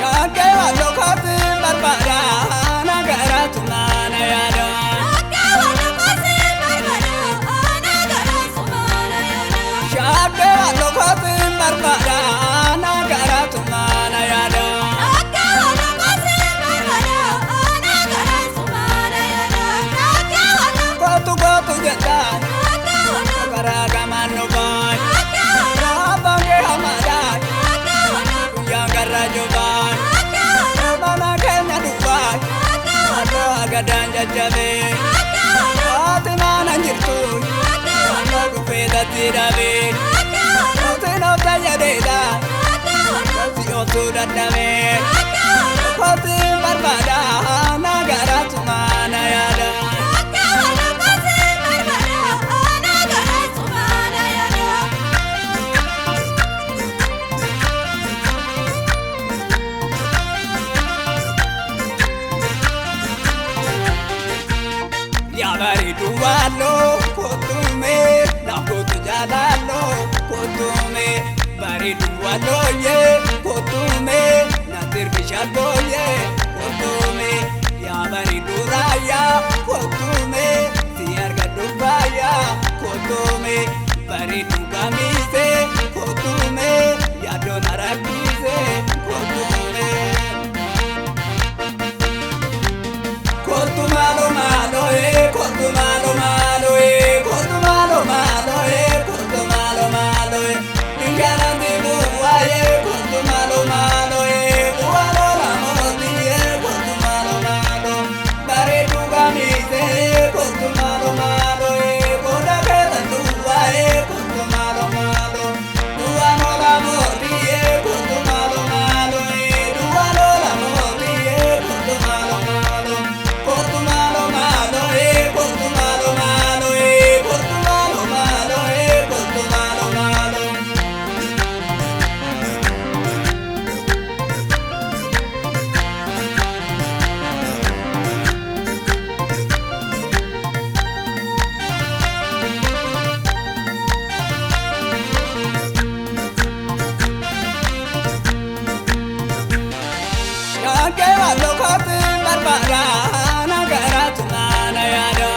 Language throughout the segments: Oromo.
Shakke wallo kooti barbada nagara tumana yada. Shakke wallo kooti barbada nagara tumana yada. Kotu kotu jeta karaga manu boy. Rabange hamada yang garajo boy. Mana kenya dubai. Ado agadan jajabe. Ati mana jirtu. Aku peda tirabe. Ati no tanya deda. Ati otu dadame. Ati barbada nagara tumana yada. Yabari duwalo kotume na kotu jalalo kotume bari duwalo ye kotume na tirbishalo ye kotume yabari duraya kotume tiarga dubaya kotume bari dugamise kotume yadonarakise kotume kotumalo malo kotumalo malo kotumalo malo kotumalo malo ingana dibuwa kotumalo malo uwalo la modi kotumalo malo bare dugamise kotumalo malo koda keda duwa kotumalo malo uwalo la modi kotumalo malo uwalo la modi kotumalo malo. Kotumalo malo kotumalo malo kotumalo malo kotumalo malo. Shakke wallo kooti barbada nagara tumana yada.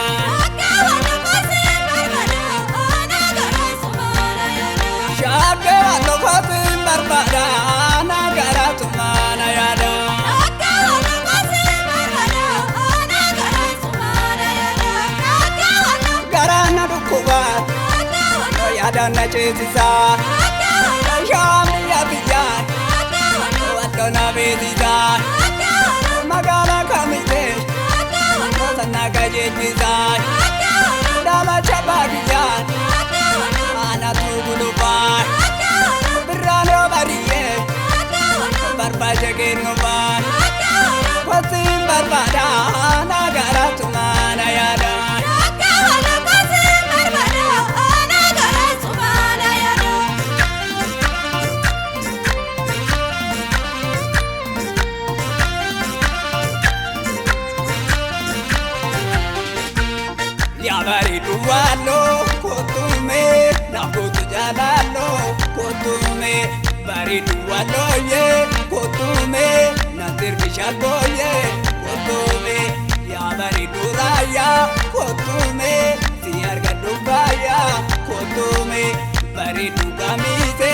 Shakke wallo kooti barbada nagara tumana yada. Garana dukuba yada na chesisa. Shami yabiyan wallo na bedisa. Magala kamite sana gajetisan dala chabagiyan ana tuguluban birano bariye barbajagin ngoban kotim barbada nagara tumana yada. Yabari duwalo kotume na kotu jalalo kotume bari duwalo ye kotume na tirbishalo ye kotume yabari duraya kotume tiarga dubaya kotume bari dugamise